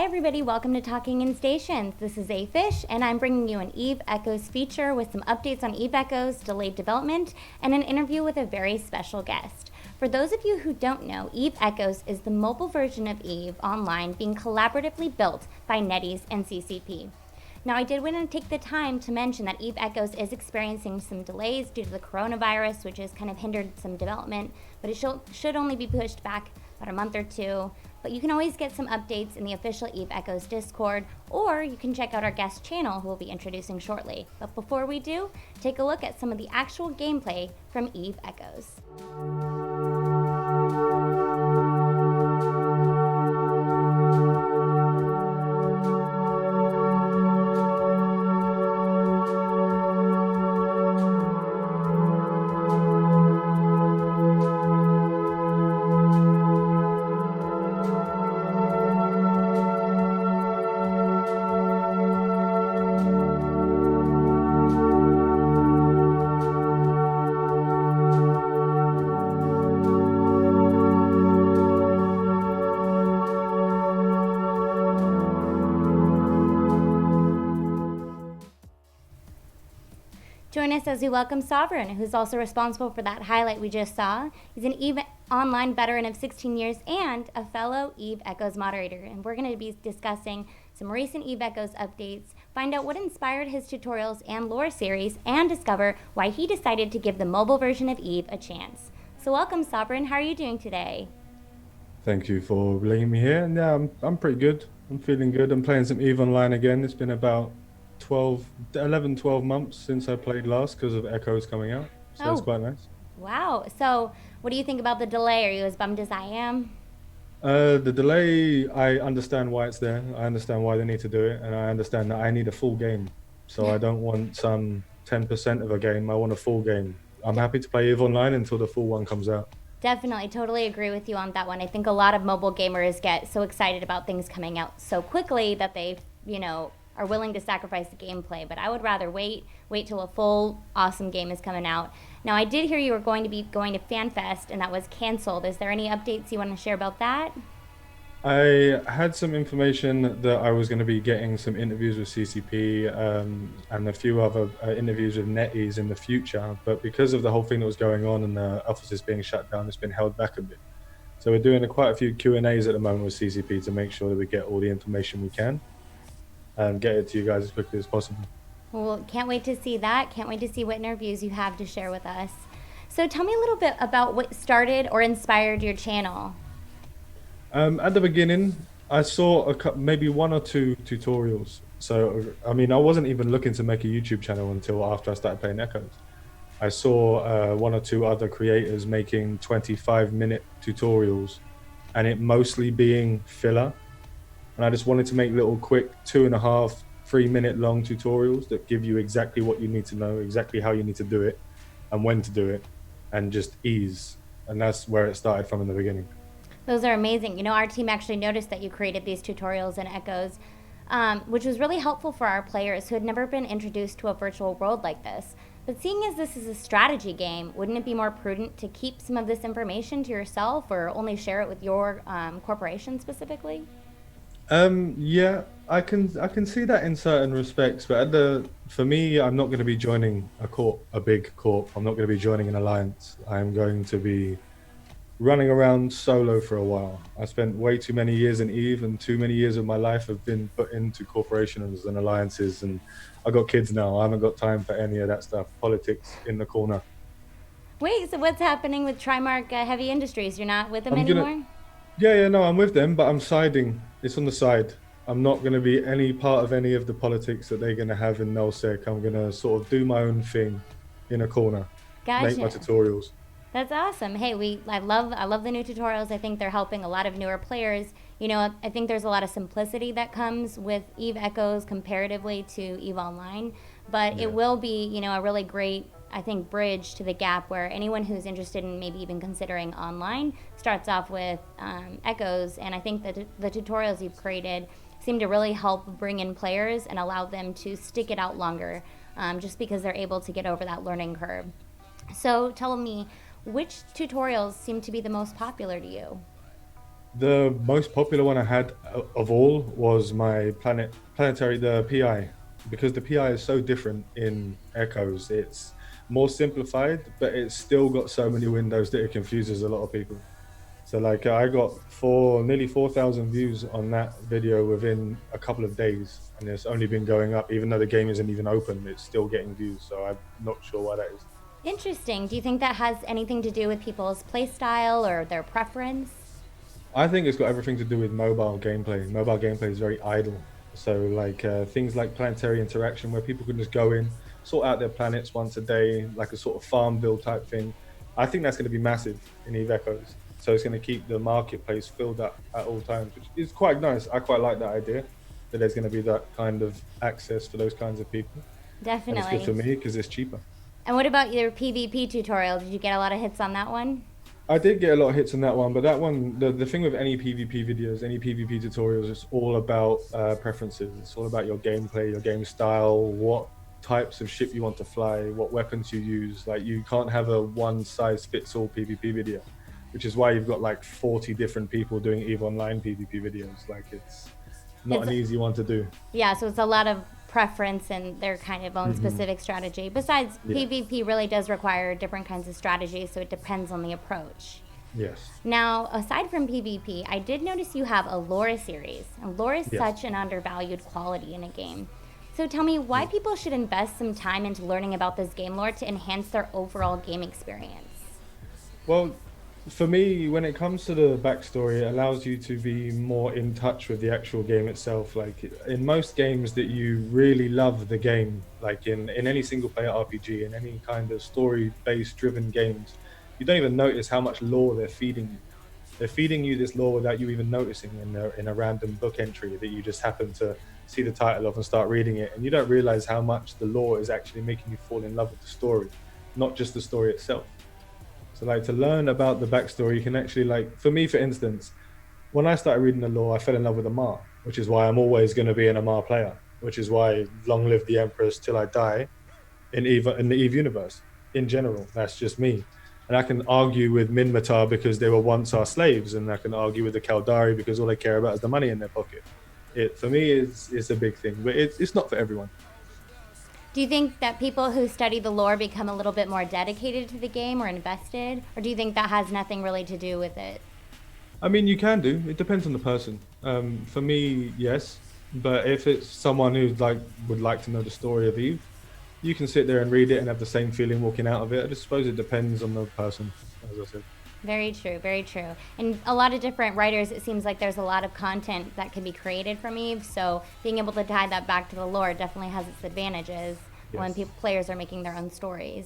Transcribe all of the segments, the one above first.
Hi everybody, welcome to Talking in Stations. This is WhoisAfish, and I'm bringing you an Eve Echoes feature with some updates on Eve Echoes, delayed development, and an interview with a very special guest. For those of you who don't know, Eve Echoes is the mobile version of Eve Online being collaboratively built by NetEase and CCP. Now, I did want to take the time to mention that Eve Echoes is experiencing some delays due to the coronavirus, which has kind of hindered some development, but it should only be pushed back about a month or two. But you can always get some updates in the official Eve Echoes Discord, or you can check out our guest channel who we'll be introducing shortly. But before we do, take a look at some of the actual gameplay from Eve Echoes. Join us as we welcome Sovereign, who's also responsible for that highlight we just saw. He's an Eve Online veteran of 16 years and a fellow Eve Echoes moderator. And we're going to be discussing some recent Eve Echoes updates, find out what inspired his tutorials and lore series, and discover why he decided to give the mobile version of Eve a chance. So welcome, Sovereign. How are you doing today? Thank you for bringing me here. And yeah, I'm pretty good. I'm feeling good. I'm playing some Eve Online again. It's been about 12 months since I played last because of Echoes coming out. So it's quite nice. Wow. So what do you think about the delay? Are you as bummed as I am? The delay, I understand why it's there. I understand why they need to do it. And I understand that I need a full game. So I don't want some 10% of a game. I want a full game. I'm happy to play Eve Online until the full one comes out. Definitely, totally agree with you on that one. I think a lot of mobile gamers get so excited about things coming out so quickly that they, are willing to sacrifice the gameplay. But I would rather wait till a full awesome game is coming out. Now, I did hear you were going to be going to FanFest, and that was canceled. Is there any updates you want to share about that? I had some information that I was going to be getting some interviews with CCP and a few other interviews with NetEase in the future, but because of the whole thing that was going on and the offices being shut down, it's been held back a bit. So we're doing quite a few Q&As at the moment with CCP to make sure that we get all the information we can and get it to you guys as quickly as possible. Well, can't wait to see that. Can't wait to see what interviews you have to share with us. So tell me a little bit about what started or inspired your channel. At the beginning, I saw maybe one or two tutorials. So, I mean, I wasn't even looking to make a YouTube channel until after I started playing Echoes. I saw one or two other creators making 25-minute tutorials and it mostly being filler. And I just wanted to make little quick 2.5, 3-minute long tutorials that give you exactly what you need to know, exactly how you need to do it and when to do it, and just ease. And that's where it started from in the beginning. Those are amazing. Our team actually noticed that you created these tutorials and Echoes, which was really helpful for our players who had never been introduced to a virtual world like this. But seeing as this is a strategy game, wouldn't it be more prudent to keep some of this information to yourself or only share it with your corporation specifically? Yeah, I can see that in certain respects, but for me, I'm not going to be joining a big corp. I'm not going to be joining an alliance. I'm going to be running around solo for a while. I spent way too many years in Eve, and too many years of my life have been put into corporations and alliances, and I got kids now. I haven't got time for any of that stuff. Politics in the corner. Wait, so what's happening with Trimark Heavy Industries? You're not with them anymore? Yeah, no, I'm with them, but I'm siding. It's on the side. I'm not going to be any part of any of the politics that they're going to have in nullsec. I'm going to sort of do my own thing in a corner. Gotcha. Make my tutorials. That's awesome. Hey, I love the new tutorials. I think they're helping a lot of newer players. I think there's a lot of simplicity that comes with Eve Echoes comparatively to Eve Online, but It will be, a really great, I think, bridge to the gap where anyone who's interested in maybe even considering online starts off with Echoes. And I think that the tutorials you've created seem to really help bring in players and allow them to stick it out longer, just because they're able to get over that learning curve. So tell me, which tutorials seem to be the most popular to you? The most popular one I had of all was my planetary, the PI, because the PI is so different in Echoes. It's more simplified, but it's still got so many windows that it confuses a lot of people. So like I got nearly 4,000 views on that video within a couple of days, and it's only been going up, even though the game isn't even open. It's still getting views, so I'm not sure why that is. Interesting. Do you think that has anything to do with people's play style or their preference? I think it's got everything to do with mobile gameplay. Mobile gameplay is very idle. So like things like planetary interaction where people can just go in, sort out their planets once a day, like a sort of farm build type thing. I think that's going to be massive in Eve Echoes. So it's going to keep the marketplace filled up at all times, which is quite nice. I quite like that idea that there's going to be that kind of access for those kinds of people. And it's good Definitely. for me because it's cheaper. And what about your PvP tutorial? Did you get a lot of hits on that one? I did get a lot of hits on that one, but that one, the thing with any PvP videos, any PvP tutorials, it's all about preferences. It's all about your gameplay, your game style, what types of ship you want to fly, what weapons you use. Like you can't have a one size fits all PvP video, which is why you've got like 40 different people doing EVE Online PvP videos. Like it's not It's an easy one to do. Yeah, so it's a lot of preference and their kind of own specific strategy. Besides, Yeah. PvP really does require different kinds of strategies, so it depends on the approach. Yes. Now, aside from PvP, I did notice you have a lore series. And lore is Yes. such an undervalued quality in a game. So tell me why people should invest some time into learning about this game lore to enhance their overall game experience. Well, for me, when it comes to the backstory, it allows you to be more in touch with the actual game itself. Like in most games that you really love the game, like in any single player RPG, in any kind of story based driven games, you don't even notice how much lore they're feeding you. They're feeding you this lore without you even noticing in a random book entry that you just happen to see the title of and start reading it. And you don't realize how much the lore is actually making you fall in love with the story, not just the story itself. So like to learn about the backstory, you can actually like for me, for instance, when I started reading the lore, I fell in love with Amar, which is why I'm always going to be an Amar player, which is why long live the Empress till I die in the Eve universe. In general, that's just me. And I can argue with Minmatar because they were once our slaves, and I can argue with the Kaldari because all they care about is the money in their pocket. It for me is a big thing, but it's not for everyone. Do you think that people who study the lore become a little bit more dedicated to the game or invested? Or do you think that has nothing really to do with it? I mean, you can do. It depends on the person. For me, yes. But if it's someone who like would like to know the story of Eve, you can sit there and read it and have the same feeling walking out of it. I just suppose it depends on the person, as I said. Very true, very true. And a lot of different writers, it seems like there's a lot of content that can be created from Eve. So being able to tie that back to the lore definitely has its advantages when Yes. players are making their own stories.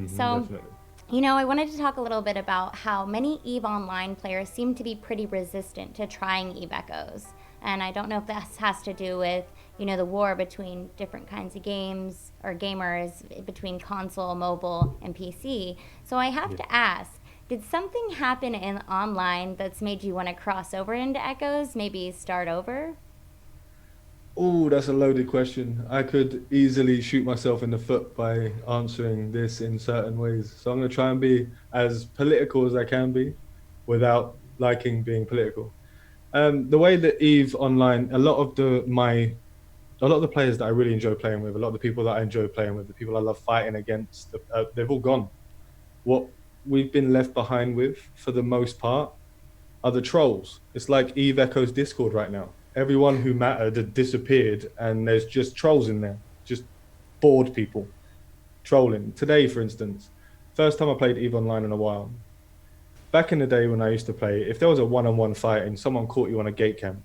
So, Definitely. I wanted to talk a little bit about how many EVE Online players seem to be pretty resistant to trying EVE Echoes. And I don't know if this has to do with, the war between different kinds of games or gamers between console, mobile, and PC. So I have Yeah. to ask, did something happen in online that's made you want to cross over into Echoes, maybe start over? Oh, that's a loaded question. I could easily shoot myself in the foot by answering this in certain ways. So I'm going to try and be as political as I can be without liking being political. The way that Eve Online, a lot of the players that I really enjoy playing with, a lot of the people that I enjoy playing with, the people I love fighting against, they've all gone. What we've been left behind with, for the most part, are the trolls. It's like Eve Echo's Discord right now. Everyone who mattered had disappeared, and there's just trolls in there, just bored people trolling. Today, for instance, first time I played Eve Online in a while. Back in the day when I used to play, if there was a one-on-one fight and someone caught you on a gate camp,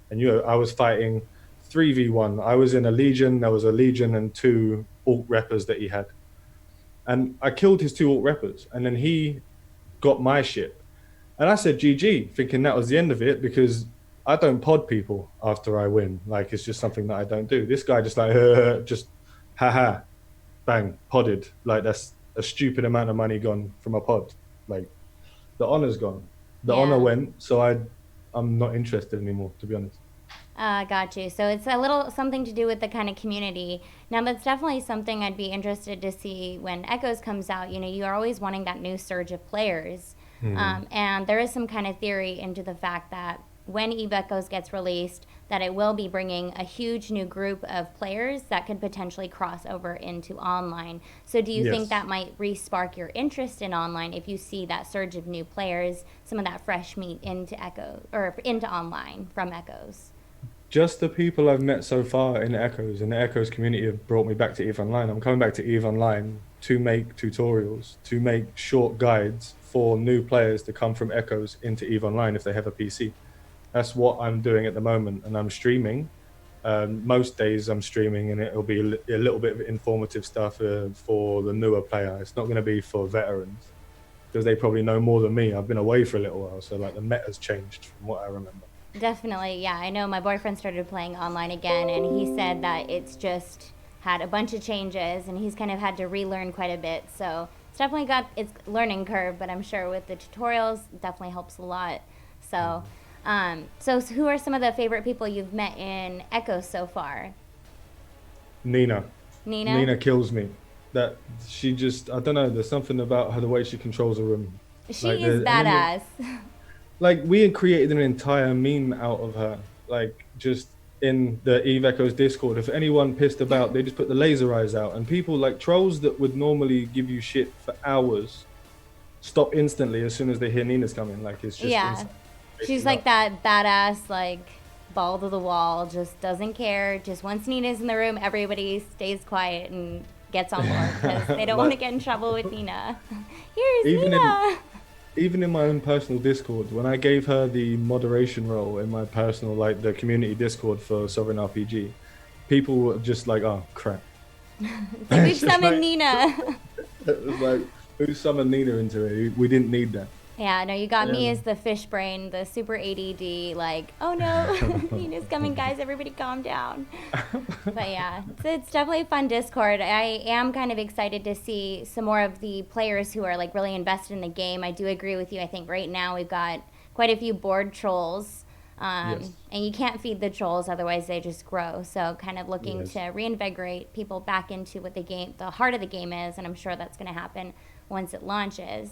and I was fighting 3v1. I was in a legion. There was a legion and two alt reppers that he had, and I killed his two alt reppers, and then he got my ship. And I said GG, thinking that was the end of it because I don't pod people after I win. Like it's just something that I don't do. This guy just like just haha, bang, podded. Like that's a stupid amount of money gone from a pod. Like the honor's gone. The honor Yeah. went, so I'm not interested anymore, to be honest. Got you. So it's a little something to do with the kind of community. Now, that's definitely something I'd be interested to see when Echoes comes out. You're always wanting that new surge of players. And there is some kind of theory into the fact that when Eve Echoes gets released, that it will be bringing a huge new group of players that could potentially cross over into online. So do you think Yes. that might re-spark your interest in online if you see that surge of new players, some of that fresh meat into Echo or into online from Echoes? Just the people I've met so far in Echoes and the Echoes community have brought me back to EVE Online. I'm coming back to EVE Online to make tutorials, to make short guides for new players to come from Echoes into EVE Online if they have a PC. That's what I'm doing at the moment, and I'm streaming. Most days I'm streaming, and it'll be a little bit of informative stuff for the newer player. It's not going to be for veterans because they probably know more than me. I've been away for a little while, so like the meta's changed from what I remember. Definitely, yeah. I know my boyfriend started playing online again, and he said that it's just had a bunch of changes, and he's kind of had to relearn quite a bit. So it's definitely got its learning curve, but I'm sure with the tutorials, it definitely helps a lot. So, so who are some of the favorite people you've met in Echo so far? Nina. Nina? Nina kills me. That she just, I don't know, there's something about her, the way she controls a room. Like She is the enemy, badass. like we had created an entire meme out of her. Like just in the Eve Echoes Discord. If anyone pissed about, they just put the laser eyes out. And people like trolls that would normally give you shit for hours stop instantly as soon as they hear Nina's coming. Like it's just Yeah. instant. She's Waking like up. that badass, like, ball to the wall, just doesn't care. Just once Nina's in the room, everybody stays quiet and gets on board because they don't want to Like get in trouble with Nina. Here's even in Nina! even in my own personal Discord, when I gave her the moderation role in my personal, like the community Discord for Sovereign RPG, people were just like, "Oh crap!" It's like, we've It's just summoned like Nina. it was like, who summoned Nina into it? We didn't need that. Yeah, no, you got me Yeah. as the fish brain, the super ADD, like, oh no, Nina's coming, guys, everybody calm down. But yeah, it's definitely a fun Discord. I am kind of excited to see some more of the players who are like really invested in the game. I do agree with you. I think right now we've got quite a few board trolls. Yes. And you can't feed the trolls, otherwise they just grow. So kind of looking Yes. to reinvigorate people back into what the heart of the game is, and I'm sure that's going to happen once it launches.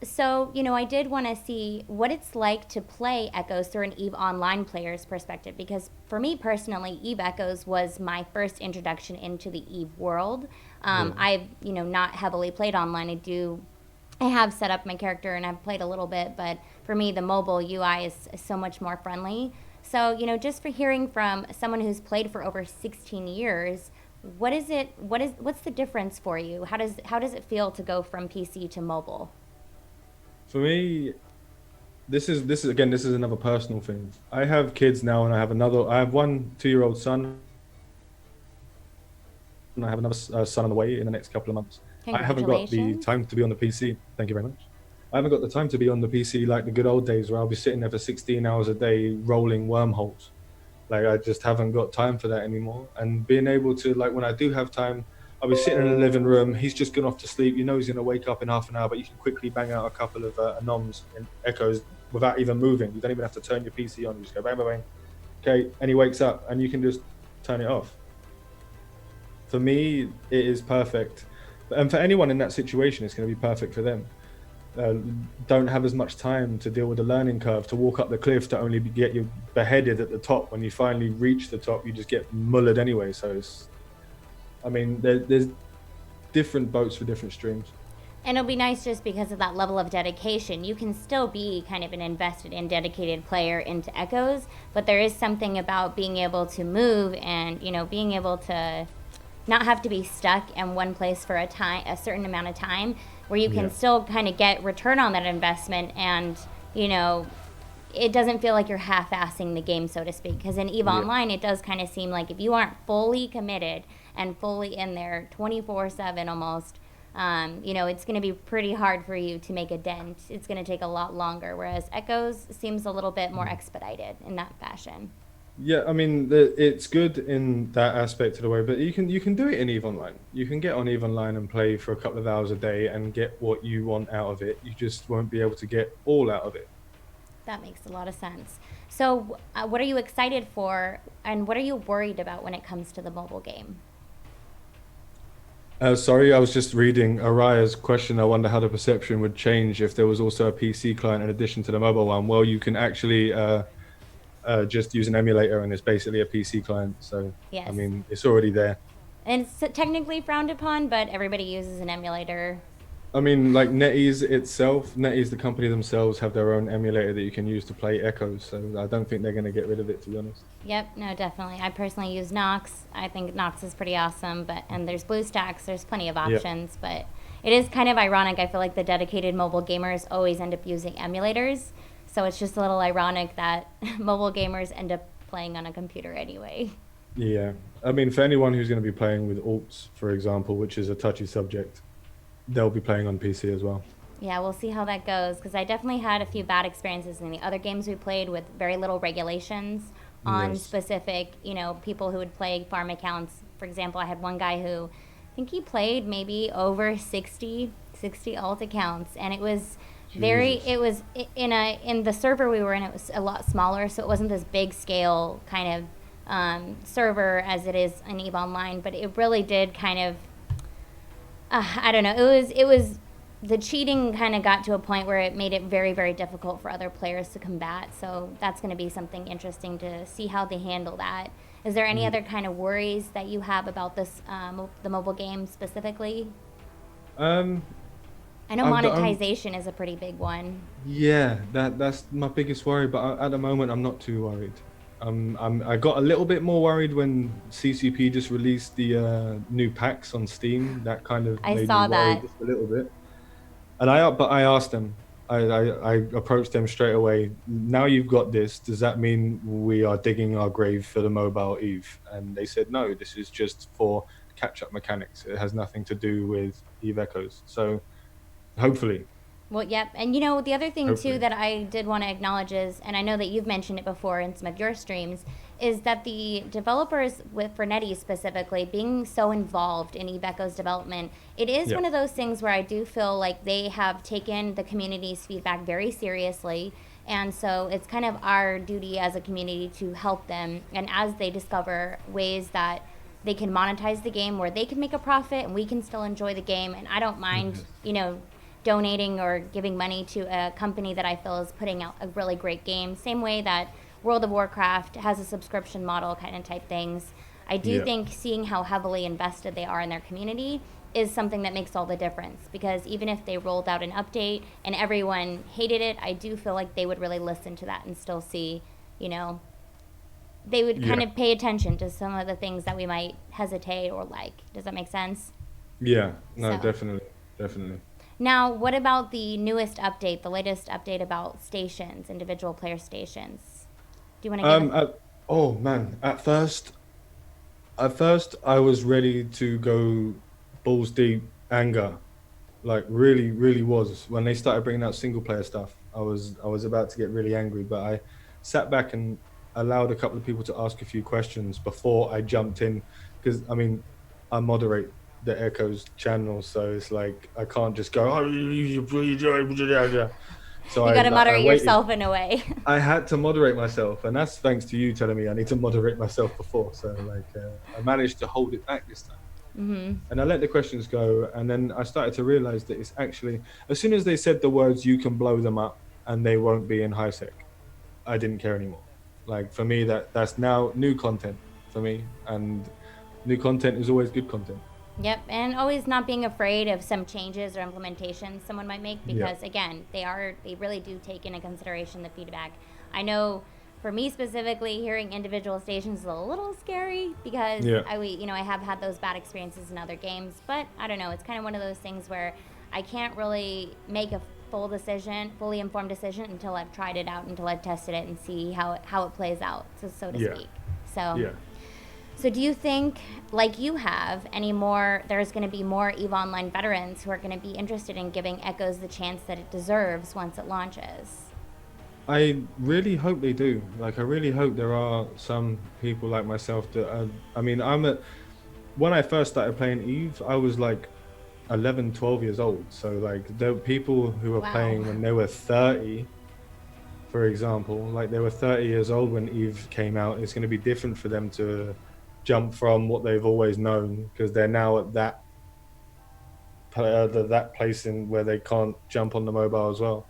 So, I did want to see what it's like to play Echoes through an EVE Online player's perspective, because for me personally, EVE Echoes was my first introduction into the EVE world. Yeah. I've, not heavily played online. I have set up my character and I've played a little bit, but for me, the mobile UI is so much more friendly. So, just for hearing from someone who's played for over 16 years, what's the difference for you? How does it feel to go from PC to mobile? For me, this is another personal thing. I have kids now, and I have one 2-year-old son, and I have another son on the way in the next couple of months. I haven't got the Congratulations. time to be on the PC. Thank you very much. I haven't got the time to be on the PC like the good old days where I'll be sitting there for 16 hours a day rolling wormholes. Like I just haven't got time for that anymore. And being able to, like, when I do have time, I'll be sitting in the living room. He's just gone off to sleep. You know he's going to wake up in half an hour, but you can quickly bang out a couple of anoms and echoes without even moving. You don't even have to turn your PC on. You just go bang, bang, bang. Okay, and he wakes up, and you can just turn it off. For me, it is perfect. And for anyone in that situation, it's going to be perfect for them. uh, don't have as much time to deal with the learning curve, to walk up the cliff, to only get you beheaded at the top. When you finally reach the top, you just get mullered anyway. So it's, I mean, there's different boats for different streams. And it'll be nice just because of that level of dedication. You can still be kind of an invested and dedicated player into Echoes, but there is something about being able to move and, you know, being able to not have to be stuck in one place for a certain amount of time, where you can Yeah. still kind of get return on that investment, and, you know, it doesn't feel like you're half-assing the game, so to speak. Because in EVE Yeah. Online, it does kind of seem like if you aren't fully committed and fully in there 24/7 almost, you know, it's going to be pretty hard for you to make a dent. It's going to take a lot longer, whereas Echoes seems a little bit more expedited in that fashion. Yeah, I mean, it's good in that aspect of the way, but you can do it in EVE Online. You can get on EVE Online and play for a couple of hours a day and get what you want out of it. You just won't be able to get all out of it. That makes a lot of sense. So, what are you excited for, and what are you worried about when it comes to the mobile game? Sorry, I was just reading Araya's question. I wonder how the perception would change if there was also a PC client in addition to the mobile one. Well, you can actually just use an emulator, and it's basically a PC client. So, I Yes. mean, it's already there. And it's technically frowned upon, but everybody uses an emulator. I mean, like NetEase itself, NetEase, the company themselves, have their own emulator that you can use to play Echoes. So I don't think they're going to get rid of it, to be honest. Yep, no, definitely. I personally use Nox. I think Nox is pretty awesome, but and there's BlueStacks. There's plenty of Yeah. options, but it is kind of ironic. I feel like the dedicated mobile gamers always end up using emulators, so it's just a little ironic that mobile gamers end up playing on a computer anyway. Yeah. I mean, for anyone who's going to be playing with alts, for example, which is a touchy subject, they'll be playing on PC as well. Yeah, we'll see how that goes because I definitely had a few bad experiences in the other games we played with very little regulations on Yes. specific, people who would play farm accounts. For example, I had one guy who I think he played maybe over 60 alt accounts and it was Jesus. in the server we were in, it was a lot smaller, so it wasn't this big scale kind of server as it is in EVE Online, but it really did kind of I don't know. It was the cheating kind of got to a point where it made it very very difficult for other players to combat. So that's going to be something interesting to see how they handle that. Is there any Yeah. other kind of worries that you have about this the mobile game specifically? Um, I know I'm monetization is a pretty big one. Yeah, that's my biggest worry. But at the moment, I'm not too worried. I got a little bit more worried when CCP just released the new packs on Steam. That kind of I made me saw worry that. just a little bit. But I asked them. I approached them straight away. Now you've got this. Does that mean we are digging our grave for the mobile Eve? And they said no. This is just for catch-up mechanics. It has nothing to do with Eve Echoes. So hopefully, Well, yep. And the other thing too hopefully, that I did want to acknowledge is, and I know that you've mentioned it before in some of your streams, is that the developers with for NetEase specifically being so involved in Ebeco's development, it is yeah. one of those things where I do feel like they have taken the community's feedback very seriously. And so it's kind of our duty as a community to help them. And as they discover ways that they can monetize the game where they can make a profit and we can still enjoy the game. And I don't mind, Yes. donating or giving money to a company that I feel is putting out a really great game. Same way that World of Warcraft has a subscription model kind of type things. I do Yeah. think seeing how heavily invested they are in their community is something that makes all the difference because even if they rolled out an update and everyone hated it, I do feel like they would really listen to that and still see, you know, they would kind Yeah. of pay attention to some of the things that we might hesitate or like. Does that make sense? Yeah. No, So, definitely. Definitely. now, what about the newest update, the latest update about stations, individual player stations? Do you want to give us? Um, at, oh man, at first I was ready to go balls deep anger, like really, really was. When they started bringing out single player stuff, I was about to get really angry, but I sat back and allowed a couple of people to ask a few questions before I jumped in, because I mean, I moderate the Echoes channel, so it's like I can't just go. So You got to I moderate waited. yourself in a way. I had to moderate myself, and that's thanks to you telling me I need to moderate myself before. So like, I managed to hold it back this time, and I let the questions go. And then I started to realize that it's actually, as soon as they said the words, you can blow them up, and they won't be in high sec. I didn't care anymore. Like for me, that's now new content for me, and new content is always good content. Yep, and always not being afraid of some changes or implementations someone might make Yeah, because again, they really do take into consideration the feedback. I know for me specifically, hearing individual stations is a little scary because yeah, I have had those bad experiences in other games, but I don't know, it's kind of one of those things where I can't really make a fully informed decision until I've tried it out, until I've tested it and see how it plays out, so to yeah, speak. So yeah. so, do you think, like you have, there's going to be more EVE Online veterans who are going to be interested in giving Echoes the chance that it deserves once it launches? I really hope they do. Like, I really hope there are some people like myself that I mean, when I first started playing Eve, I was like 11, 12 years old. So, like, there were people who were Wow. playing when they were 30, for example, like they were 30 years old when Eve came out. It's going to be different for them to jump from what they've always known because they're now at that. that place in where they can't jump on the mobile as well.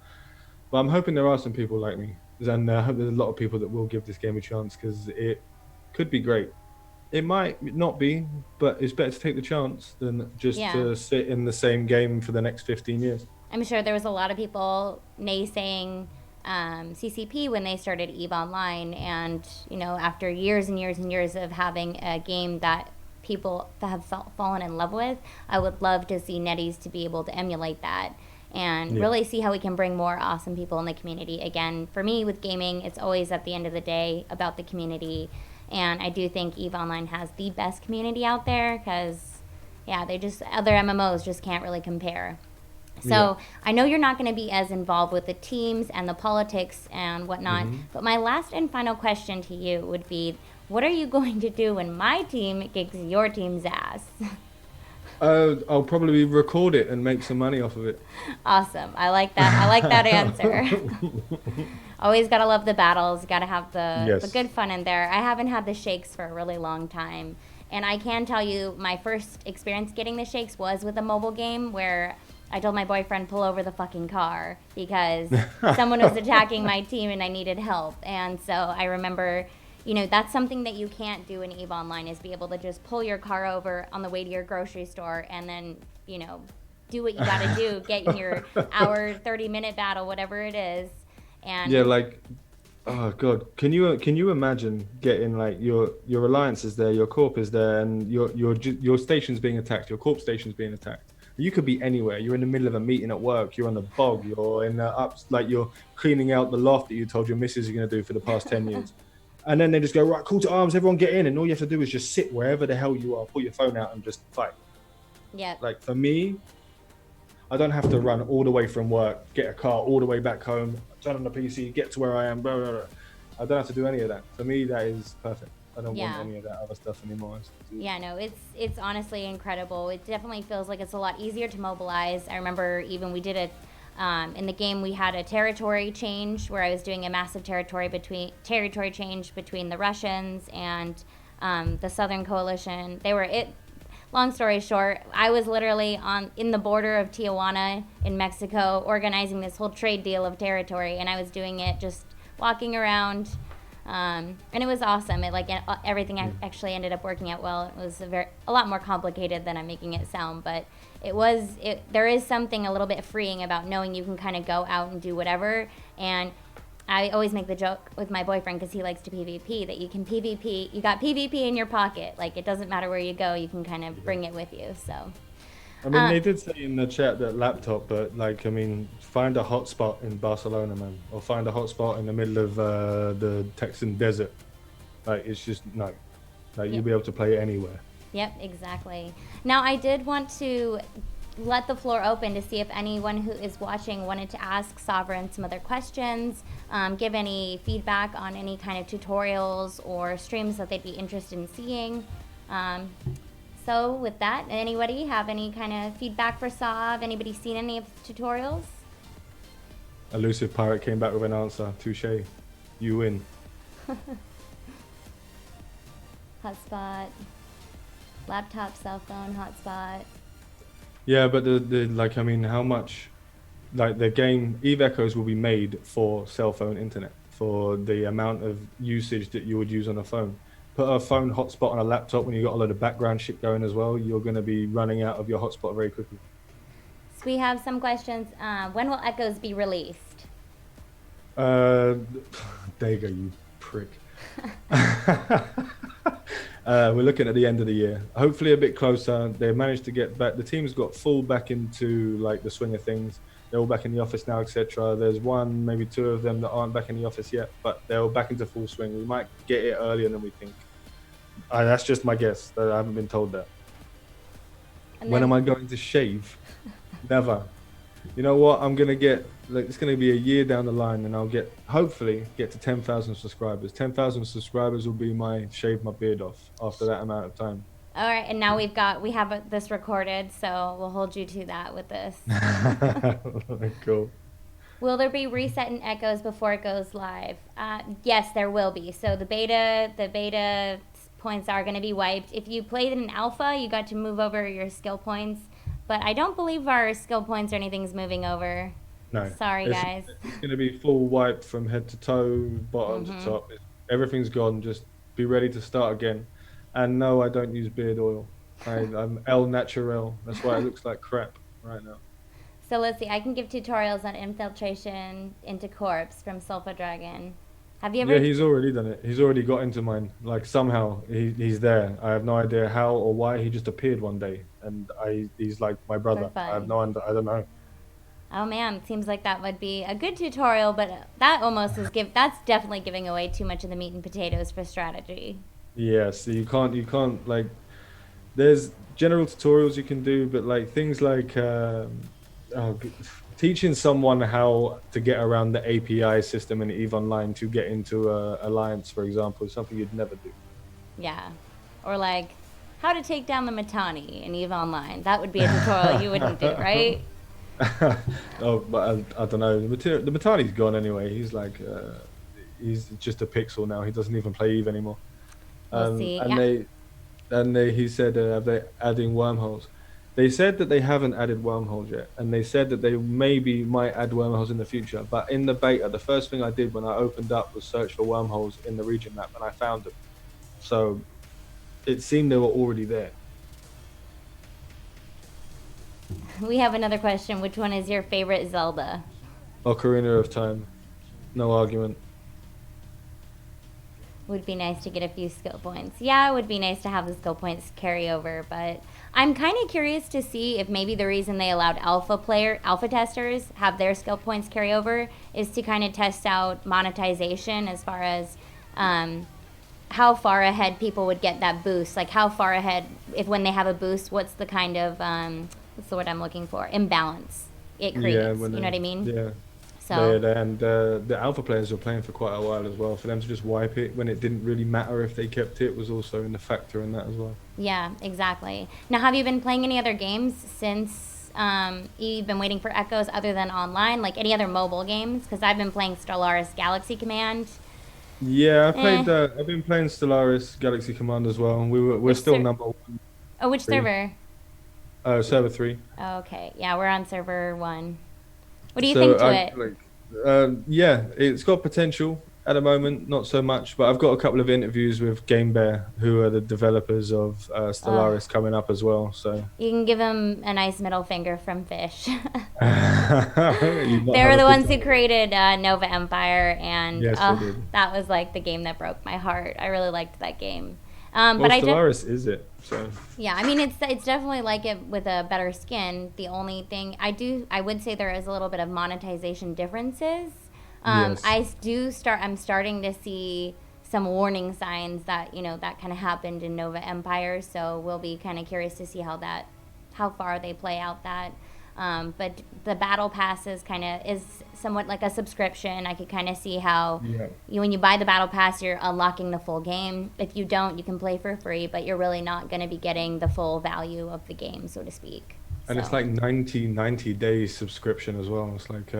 But I'm hoping there are some people like me, and I hope there's a lot of people that will give this game a chance because it could be great. It might not be, but it's better to take the chance than just Yeah. to sit in the same game for the next 15 years. I'm sure there was a lot of people naysaying CCP when they started EVE Online, and after years and years and years of having a game that people have fallen in love with, I would love to see NetEase to be able to emulate that and Yeah. really see how we can bring more awesome people in the community. Again, for me with gaming, it's always at the end of the day about the community, and I do think EVE Online has the best community out there because, yeah, other MMOs just can't really compare. Yeah. So I know you're not going to be as involved with the teams and the politics and whatnot, Hmm. but my last and final question to you would be, what are you going to do when my team kicks your team's ass? I'll probably record it and make some money off of it. Awesome. I like that. I like that answer. Always got to love the battles, got to have the Yes. good fun in there. I haven't had the shakes for a really long time. And I can tell you, my first experience getting the shakes was with a mobile game where I told my boyfriend, pull over the fucking car because someone was attacking my team and I needed help. And so I remember, that's something that you can't do in EVE Online is be able to just pull your car over on the way to your grocery store and then, do what you got to do, get in your hour, 30-minute battle, whatever it is. And Yeah, like, oh God, can you imagine getting like your alliance is there, your corp is there, and your station's being attacked, your corp station's being attacked. You could be anywhere. You're in the middle of a meeting at work. You're on the bog. You're in the ups, like you're cleaning out the loft that you told your missus you're going to do for the past 10 years. And then they just go, right, call to arms, everyone get in, and all you have to do is just sit wherever the hell you are, pull your phone out, and just fight. Yep. Like for me, I don't have to run all the way from work, get a car all the way back home, turn on the PC, get to where I am, blah, blah, blah. I don't have to do any of that. For me, that is perfect. I don't Yeah. want any of that other stuff anymore. Yeah, no, it's honestly incredible. It definitely feels like it's a lot easier to mobilize. I remember even we did it in the game. We had a territory change where I was doing a massive territory change between the Russians and the Southern Coalition. Long story short, I was literally in the border of Tijuana in Mexico organizing this whole trade deal of territory, and I was doing it just walking around. And it was awesome. Everything actually ended up working out well. It was a lot more complicated than I'm making it sound, but there is something a little bit freeing about knowing you can kind of go out and do whatever. And I always make the joke with my boyfriend because he likes to PvP that you can PvP. You got PvP in your pocket. Like it doesn't matter where you go, you can kind of bring it with you. So. I mean, they did say in the chat that laptop, but like, I mean, find a hotspot in Barcelona, man, or find a hotspot in the middle of the Texan desert. Like, it's just no, like you'll be able to play it anywhere. Yep, exactly. Now, I did want to let the floor open to see if anyone who is watching wanted to ask Sovereign some other questions, give any feedback on any kind of tutorials or streams that they'd be interested in seeing. So with that, anybody have any kind of feedback for Sav? Anybody seen any of the tutorials? Elusive Pirate came back with an answer. Touche. You win. Hotspot, laptop, cell phone, hotspot. Yeah, but the like, I mean, how much, like the game Eve Echoes will be made for cell phone internet for the amount of usage that you would use on a phone. Put a phone hotspot on a laptop when you got a lot of background shit going as well. You're going to be running out of your hotspot very quickly. So we have some questions. When will Echoes be released? There you go, you prick. We're looking at the end of the year. Hopefully a bit closer. They've managed to get back. The team's got full back into like the swing of things. They're all back in the office now, etc. There's one, maybe two of them that aren't back in the office yet, but they're all back into full swing. We might get it earlier than we think. That's just my guess. I haven't been told that. When am I going to shave? Never. You know what? I'm gonna get like it's gonna be a year down the line, and I'll hopefully get to 10,000 subscribers. 10,000 subscribers will be shave my beard off after that amount of time. All right, and now we have this recorded, so we'll hold you to that with this. Cool. Will there be reset in Echoes before it goes live? Yes, there will be. So the beta points are going to be wiped. If you played in alpha, you got to move over your skill points. but I don't believe our skill points or anything's moving over. No, Sorry, it's guys. it's going to be full wipe from head to toe, bottom to Mm-hmm. top. Everything's gone. Just be ready to start again. And no, I don't use beard oil. I'm El Natural. That's why it looks like crap right now. So let's see. I can give tutorials on infiltration into corpse from Sulfa Dragon. Have you Yeah, ever? he's already done it. He's already got into mine. Like somehow he's there. I have no idea how or why. He just appeared one day, and he's like my For brother. I have fun. no I don't know. Oh man, seems like that would be a good tutorial, but that almost is that's definitely giving away too much of the meat and potatoes for strategy. Yeah, so you can't like there's general tutorials you can do, but like things like oh, teaching someone how to get around the API system in EVE Online to get into a alliance, for example, is something you'd never do. Yeah. Or like how to take down the Matani in EVE Online. That would be a tutorial you wouldn't do, right? Oh, but I don't know. The Matani's gone anyway. He's just a pixel now. He doesn't even play EVE anymore. We'll see. And Yeah. he said, are they adding wormholes? They said that they haven't added wormholes yet, and they said that they maybe might add wormholes in the future. But in the beta, the first thing I did when I opened up was search for wormholes in the region map, and I found them. So it seemed they were already there. We have another question. Which one is your favorite Zelda? Ocarina of Time, no argument. Would be nice to get a few skill points. Yeah, it would be nice to have the skill points carry over, but I'm kind of curious to see if maybe the reason they allowed alpha testers have their skill points carry over is to kind of test out monetization as far as how far ahead people would get that boost. Like how far ahead, if when they have a boost, what's the kind of what's the word I'm looking for? Imbalance it creates. Yeah, You know what I mean? yeah. So And the alpha players were playing for quite a while as well. For them to just wipe it when it didn't really matter if they kept it was also in the factor in that as well. yeah, exactly. Now, have you been playing any other games since you've been waiting for Echoes other than online? Like any other mobile games? Because I've been playing Stellaris Galaxy Command. Yeah, Eh. I've been playing Stellaris Galaxy Command as well. We're Which still ser- number one, oh, which three. server? Server three. Oh, okay. Yeah, we're on server 1. What do you So think to I it? like, yeah, it's got potential at the moment, not so much. But I've got a couple of interviews with Game Bear, who are the developers of Oh, Stellaris, coming up as well. So you can give them a nice middle finger from Fish. you might They have were a the good ones who time. created Nova Empire, and Yes, they did. that was like the game that broke my heart. I really liked that game. Well, But Stellaris is it? So yeah, I mean it's definitely like it with a better skin. The only thing I would say there is a little bit of monetization differences. yes. I'm starting to see some warning signs that that kind of happened in Nova Empire. So we'll be kind of curious to see how far they play out that. But the battle passes kind of is somewhat like a subscription. I could kind of see how Yeah. when you buy the battle pass, you're unlocking the full game. If you don't, you can play for free, but you're really not going to be getting the full value of the game, so to speak. And it's So like 90 days subscription as well. It's like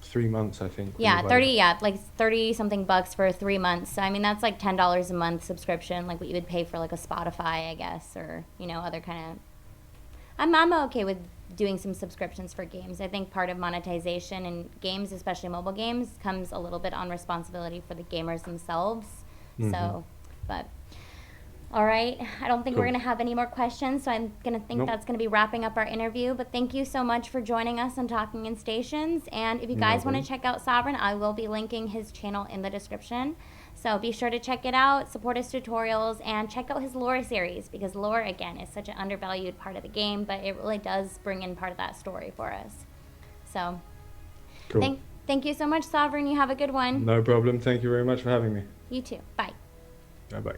3 months, I think, when you yeah, buy that. like 30 something bucks for 3 months. So I mean that's like $10 a month subscription, like what you would pay for like a Spotify, I guess, or other kind of. I'm okay with doing some subscriptions for games. I think part of monetization in games, especially mobile games, comes a little bit on responsibility for the gamers themselves. Hmm. So, but all right, I don't think we're Cool. going to have any more questions, so I'm going to think Nope. that's going to be wrapping up our interview. But thank you so much for joining us on Talking in Stations. And if you No guys want to problem. check out Sovereign, I will be linking his channel in the description. So be sure to check it out, support his tutorials, and check out his lore series because lore, again, is such an undervalued part of the game, but it really does bring in part of that story for us. So Cool. thank you so much, Sovereign. You have a good one. No problem. Thank you very much for having me. You too. Bye. Bye bye.